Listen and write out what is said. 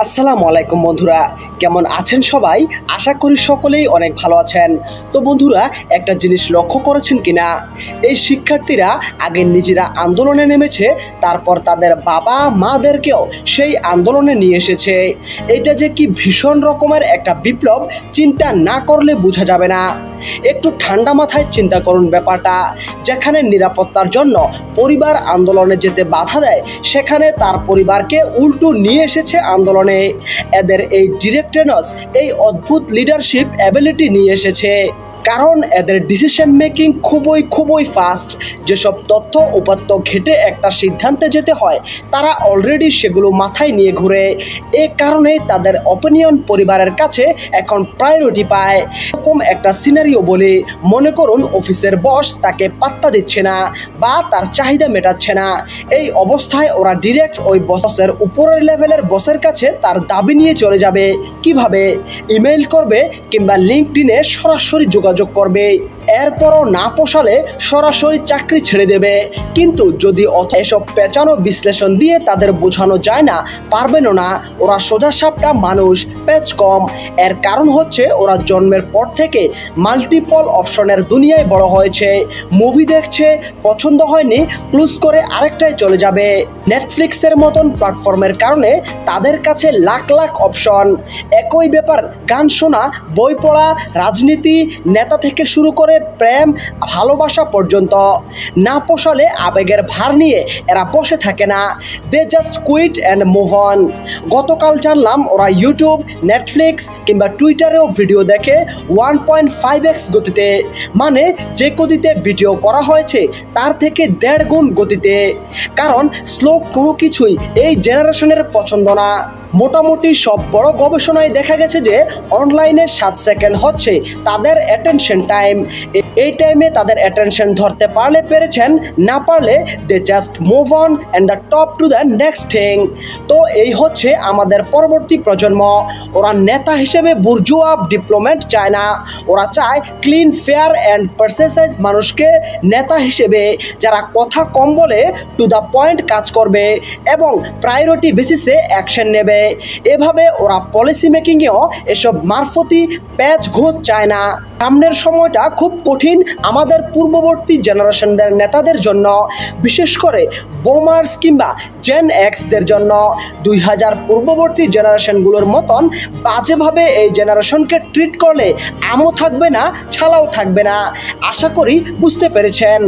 আসসালামু আলাইকুম বন্ধুরা, কেমন আছেন সবাই? আশা করি সকলেই অনেক ভালো আছেন। তো বন্ধুরা, একটা জিনিস লক্ষ্য করেছেন কিনা, এই শিক্ষার্থীরা আগে নিজেরা আন্দোলনে নেমেছে, তারপর তাদের বাবা মাদেরকেও সেই আন্দোলনে নিয়ে এসেছে। এটা যে কি ভীষণ রকমের একটা বিপ্লব, চিন্তা না করলে বোঝা যাবে না। একটু ঠান্ডা মাথায় চিন্তা করুন ব্যাপারটা। যেখানে নিরাপত্তার জন্য পরিবার আন্দোলনে যেতে বাধা দেয়, সেখানে তার পরিবারকে উল্টো নিয়ে এসেছে আন্দোলনে। এদের এই ডিরেক্টনেস, এই অদ্ভুত লিডারশিপ অ্যাবিলিটি নিয়ে এসেছে, কারণ এদের ডিসিশন মেকিং খুবই ফাস্ট। যেসব তথ্য উপাত্ত ঘেটে একটা সিদ্ধান্তে যেতে হয়, তারা অলরেডি সেগুলো মাথায় নিয়ে ঘুরে। এ কারণে তাদের অপিনিয়ন পরিবারের কাছে এখন প্রায়োরিটি পায়। এরকম একটা সিনারিও বলি, মনে করুন অফিসের বস তাকে পাত্তা দিচ্ছে না বা তার চাহিদা মেটাচ্ছে না। এই অবস্থায় ওরা ডিরেক্ট ওই বসের উপরের লেভেলের বসের কাছে তার দাবি নিয়ে চলে যাবে। কিভাবে? ইমেইল করবে কিংবা লিঙ্কডইনে সরাসরি যোগাযোগ করবে। এরপরও না পোষালে সরাসরি চাকরি ছেড়ে দেবে। কিন্তু যদি এসব পেঁচানো বিশ্লেষণ দিয়ে তাদের বোঝানো যায় না, পারবেনও না। ওরা সোজা সাপটা মানুষ, পেঁচ কম। এর কারণ হচ্ছে ওরা জন্মের পর থেকে মাল্টিপল অপশনের দুনিয়ায় বড় হয়েছে। মুভি দেখছে, পছন্দ হয়নি, ক্লুজ করে আরেকটায় চলে যাবে। নেটফ্লিক্সের মতন প্ল্যাটফর্মের কারণে তাদের কাছে লাখ লাখ অপশন। একই ব্যাপার, গান শোনা, বই পড়া, রাজনীতি, নেতা থেকে শুরু করে প্রেম, ভালোবাসা পর্যন্ত। না পোষালে আবেগের ভার নিয়ে এরা বসে থাকে না। They just quit and move on. গতকাল জানলাম ওরা ইউটিউব, নেটফ্লিক্স কিংবা টুইটারেও ভিডিও দেখে 1.5x গতিতে, মানে যে গতিতে ভিডিও করা হয়েছে তার থেকে 1.5 গুণ গতিতে। কারণ স্লো কোনো কিছুই এই জেনারেশনের পছন্দ না। মোটামুটি সব বড় গবেষণায় দেখা গেছে যে অনলাইনে 7 সেকেন্ড হচ্ছে তাদের অ্যাটেনশন টাইম। এই টাইমে তাদের অ্যাটেনশন ধরতে পারলে পেরেছেন, না পারলে they just move on and the top to the next thing. তো এই হচ্ছে আমাদের পরবর্তী প্রজন্ম। ওরা নেতা হিসেবে বুর্জুয়া ডিপ্লোম্যাট চায় না। ওরা চায় ক্লিন, ফেয়ার অ্যান্ড পারসেসাইজ মানুষকে নেতা হিসেবে, যারা কথা কম বলে টু দ্য পয়েন্ট কাজ করবে এবং প্রায়োরিটি বেসিসে অ্যাকশন নেবে। এভাবে ওরা পলিসি মেকিংয়েও এসব মারফতি প্যাচ ঘোচ চায় না। সামনের সময়টা খুব কঠিন আমাদের পূর্ববর্তী জেনারেশনদের নেতাদের জন্য, বিশেষ করে বোমার্স কিংবা জেন এক্সদের জন্য। 2000 পূর্ববর্তী জেনারেশনগুলোর মতন বাজেভাবে এই জেনারেশনকে ট্রিট করলে আমও থাকবে না, ছালাও থাকবে না। আশা করি বুঝতে পেরেছেন।